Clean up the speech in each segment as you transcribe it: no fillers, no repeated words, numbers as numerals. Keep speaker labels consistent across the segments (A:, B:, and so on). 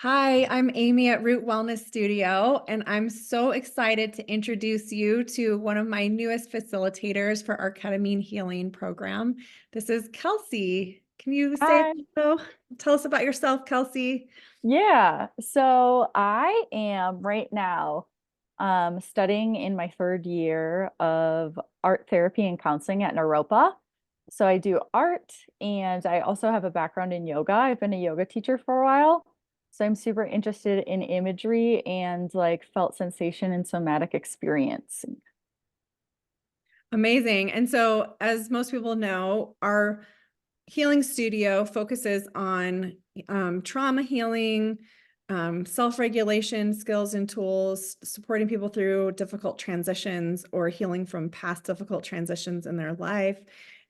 A: Hi, I'm Amy at Root Wellness Studio, and I'm so excited to introduce you to one of my newest facilitators for our ketamine healing program. This is Kelsey. Can you say
B: Hi.
A: hello? Tell us about yourself, Kelsey.
B: Yeah. So I am right now studying in my third year of art therapy and counseling at Naropa. So I do art and I also have a background in yoga. I've been a yoga teacher for a while. So I'm super interested in imagery and like felt sensation and somatic experience.
A: Amazing. And so, as most people know, our healing studio focuses on trauma healing, self-regulation skills and tools, supporting people through difficult transitions or healing from past difficult transitions in their life.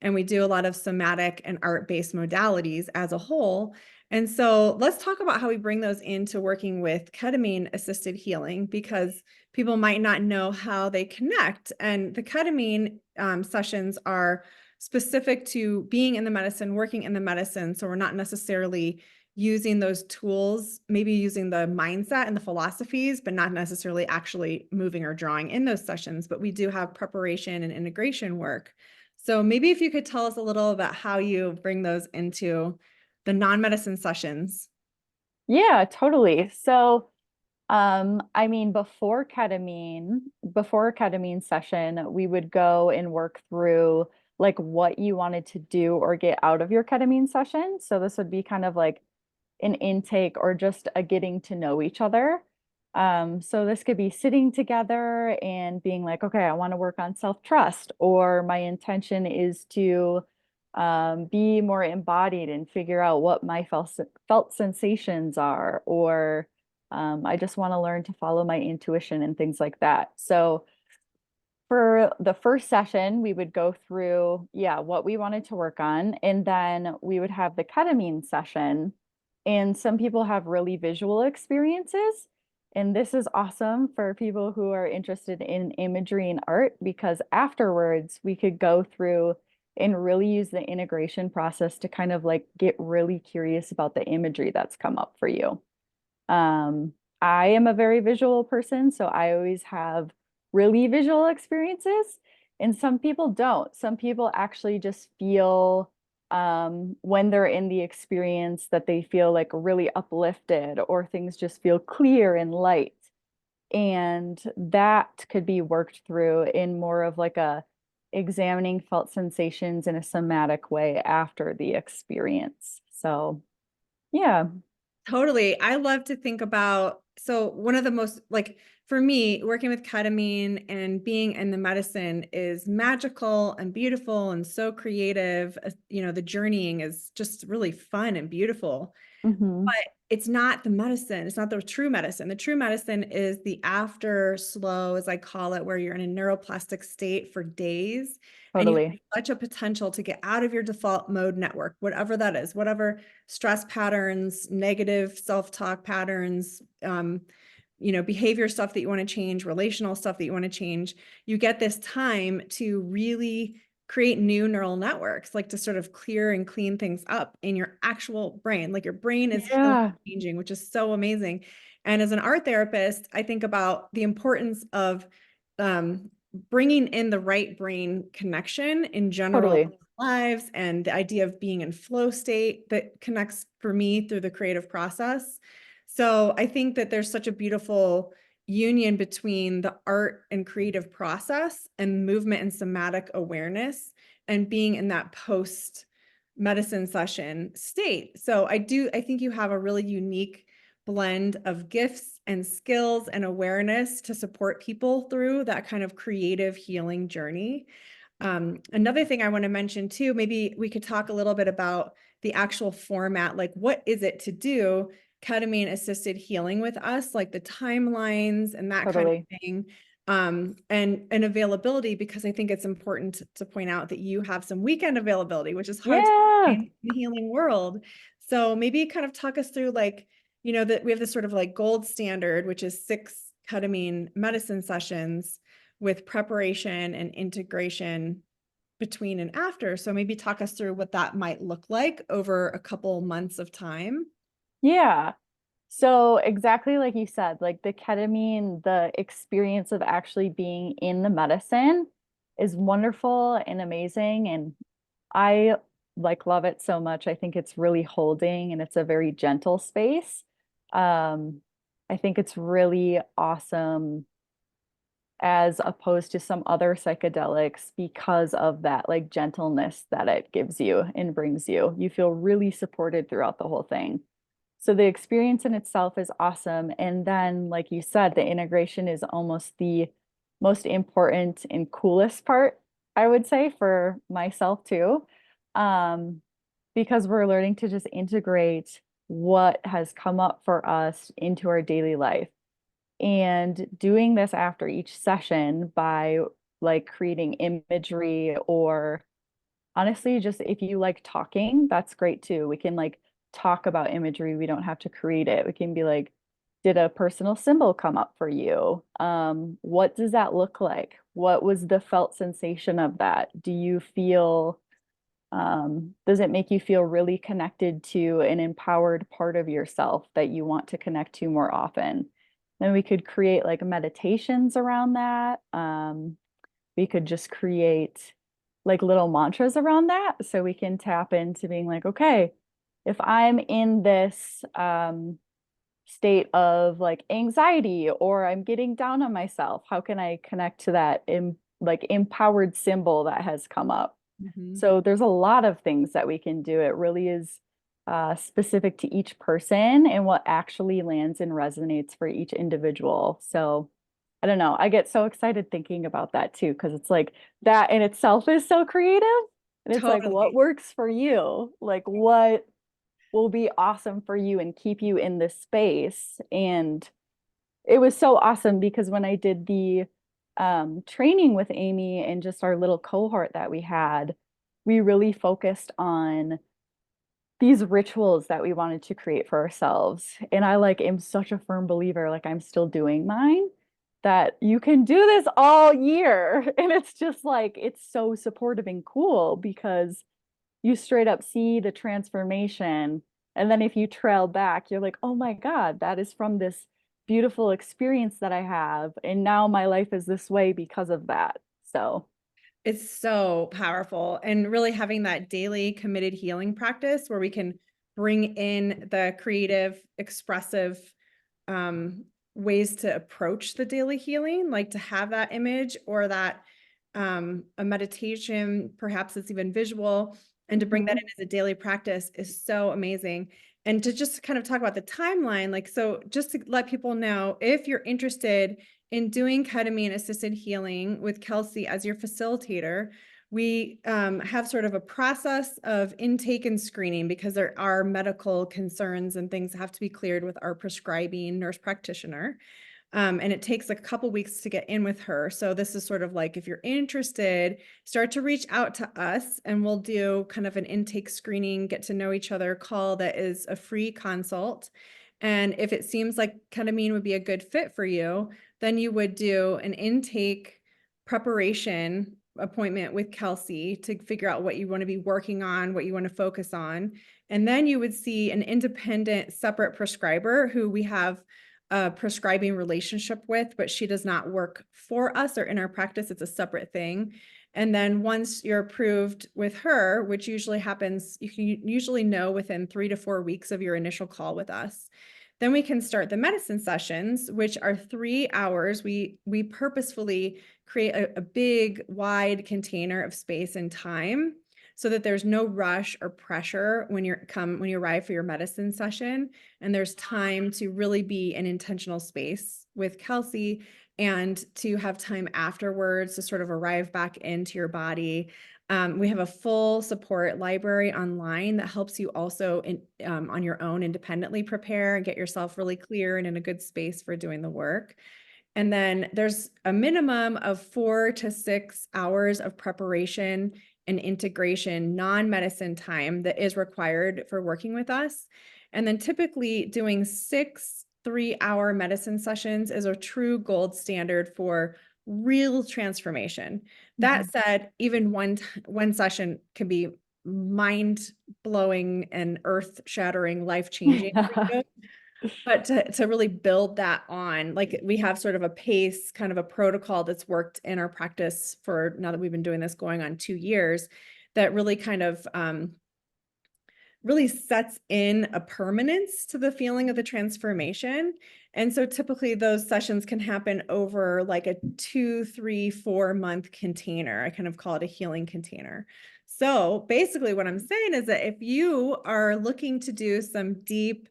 A: And we do a lot of somatic and art-based modalities as a whole. And so let's talk about how we bring those into working with ketamine assisted healing, because people might not know how they connect. And the ketamine sessions are specific to being in the medicine, working in the medicine. So we're not necessarily using those tools, maybe using the mindset and the philosophies, but not necessarily actually moving or drawing in those sessions. But we do have preparation and integration work. So maybe if you could tell us a little about how you bring those into the non-medicine sessions.
B: Yeah, totally. So I mean, before a ketamine session, we would go and work through like what you wanted to do or get out of your ketamine session. So this would be kind of like an intake or just a getting to know each other. So this could be sitting together and being like, okay, I want to work on self-trust, or my intention is to be more embodied and figure out what my felt sensations are, or I just want to learn to follow my intuition and things like that. So for the first session, we would go through, yeah, what we wanted to work on, and then we would have the ketamine session. And some people have really visual experiences. And this is awesome for people who are interested in imagery and art because afterwards we could go through and really use the integration process to kind of like get really curious about the imagery that's come up for you. Um, I am a very visual person, so I always have really visual experiences, and some people don't. Some people actually just feel when they're in the experience that they feel like really uplifted or things just feel clear and light. And that could be worked through in more of like a examining felt sensations in a somatic way after the experience. So, yeah,
A: Totally. I love to think about, so one of the most, like for me, working with ketamine and being in the medicine is magical and beautiful and so creative. The journeying is just really fun and beautiful.
B: hmm,
A: But it's not the medicine. It's not the true medicine. The true medicine is the after slow, as I call it, where you're in a neuroplastic state for days and you have
B: totally.
A: such a potential to get out of your default mode network, whatever that is, whatever stress patterns, negative self-talk patterns, behavior stuff that you want to change, relational stuff that you want to change. You get this time to really create new neural networks, like to sort of clear and clean things up in your actual brain. Like your brain is healing
B: Yeah,
A: and changing, which is so amazing. And as an art therapist, I think about the importance of bringing in the right brain connection in general
B: totally.
A: lives, and the idea of being in flow state that connects for me through the creative process. So I think that there's such a beautiful union between the art and creative process and movement and somatic awareness and being in that post medicine session state. So I think you have a really unique blend of gifts and skills and awareness to support people through that kind of creative healing journey. Another thing I want to mention too, maybe we could talk a little bit about the actual format, like what is it to do ketamine assisted healing with us, like the timelines and that kind of
B: Totally.
A: thing, and availability, because I think it's important to point out that you have some weekend availability, which is hard to
B: Yeah,
A: find in the healing world. So maybe kind of talk us through, like, that we have this sort of like gold standard, which is 6 ketamine medicine sessions with preparation and integration between and after. So maybe talk us through what that might look like over a couple months of time.
B: yeah. So exactly like you said, like the ketamine, the experience of actually being in the medicine is wonderful and amazing. And I like love it so much. I think it's really holding and it's a very gentle space. Um, I think it's really awesome as opposed to some other psychedelics because of that like gentleness that it gives you and brings you. You feel really supported throughout the whole thing. So the experience in itself is awesome. And then, like you said, the integration is almost the most important and coolest part, I would say, for myself too. Um, because we're learning to just integrate what has come up for us into our daily life. And doing this after each session by like creating imagery or honestly, just if you like talking, that's great too. We can like talk about imagery. We don't have to create it. We can be like, did a personal symbol come up for you? What does that look like? What was the felt sensation of that? Do you feel, does it make you feel really connected to an empowered part of yourself that you want to connect to more often? Then we could create like meditations around that. We could just create like little mantras around that so we can tap into being like, okay, if I'm in this state of like anxiety or I'm getting down on myself, how can I connect to that like empowered symbol that has come up?
A: Mhm.
B: So there's a lot of things that we can do. It really is specific to each person and what actually lands and resonates for each individual. So I don't know. I get so excited thinking about that too, because it's like that in itself is so creative. And it's like, what
A: Totally.
B: works for you? Like, what will be awesome for you and keep you in this space? And it was so awesome because when I did the training with Amy and just our little cohort that we had, we really focused on these rituals that we wanted to create for ourselves. And I like am such a firm believer, like I'm still doing mine, that you can do this all year. And it's just like, it's so supportive and cool because you straight up see the transformation. And then if you trail back, you're like, oh my God, that is from this beautiful experience that I have. And now my life is this way because of that. So,
A: It's so powerful, and really having that daily committed healing practice where we can bring in the creative, expressive um, ways to approach the daily healing, like to have that image or that a meditation, perhaps it's even visual, and to bring that
B: mhm.
A: in as a daily practice is so amazing. And to just kind of talk about the timeline, like, so just to let people know, if you're interested in doing ketamine assisted healing with Kelsey as your facilitator, we have sort of a process of intake and screening because there are medical concerns and things that have to be cleared with our prescribing nurse practitioner. And it takes a couple weeks to get in with her. So this is sort of like, if you're interested, start to reach out to us and we'll do kind of an intake screening, get to know each other call that is a free consult. And if it seems like ketamine would be a good fit for you, then you would do an intake preparation appointment with Kelsey to figure out what you want to be working on, what you want to focus on. And then you would see an independent, separate prescriber who we have a prescribing relationship with, but she does not work for us or in our practice. It's a separate thing. And then once you're approved with her, which usually happens, you can usually know within 3 to 4 weeks of your initial call with us. Then we can start the medicine sessions, which are 3 hours. We purposefully create a big, wide container of space and time so that there's no rush or pressure when you arrive for your medicine session, and there's time to really be an intentional space with Kelsey and to have time afterwards to sort of arrive back into your body. We have a full support library online that helps you also on your own independently prepare and get yourself really clear and in a good space for doing the work. And then there's a minimum of 4 to 6 hours of preparation and integration, non-medicine time that is required for working with us. And then typically doing 6 3-hour medicine sessions is a true gold standard for real transformation. That
B: Mhm.
A: said, even one session can be mind blowing and earth shattering, life changing for you. But to really build that on, like we have sort of a pace, kind of a protocol that's worked in our practice for now that we've been doing this going on 2 years, that really kind of really sets in a permanence to the feeling of the transformation. And so typically those sessions can happen over like a 2, 3, 4 month container. I kind of call it a healing container. So basically what I'm saying is that if you are looking to do some deep,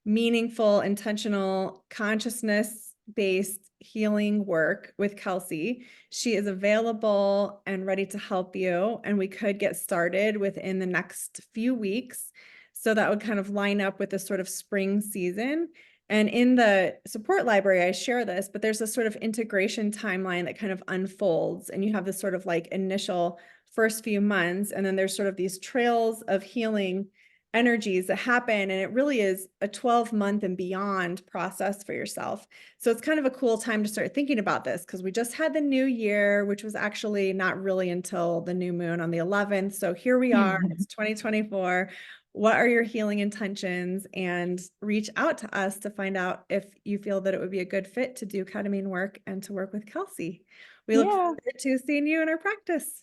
A: meaningful, intentional, consciousness-based healing work with Kelsey, she is available and ready to help you. And we could get started within the next few weeks. So that would kind of line up with the sort of spring season. And in the support library, I share this, but there's a sort of integration timeline that kind of unfolds. And you have this sort of like initial first few months. And then there's sort of these trails of healing energies that happen. And it really is a 12-month and beyond process for yourself. So it's kind of a cool time to start thinking about this, because we just had the new year, which was actually not really until the new moon on the 11th. So here we are, it's 2024. What are your healing intentions? And reach out to us to find out if you feel that it would be a good fit to do ketamine work and to work with Kelsey. We look
B: Yeah.
A: forward to seeing you in our practice.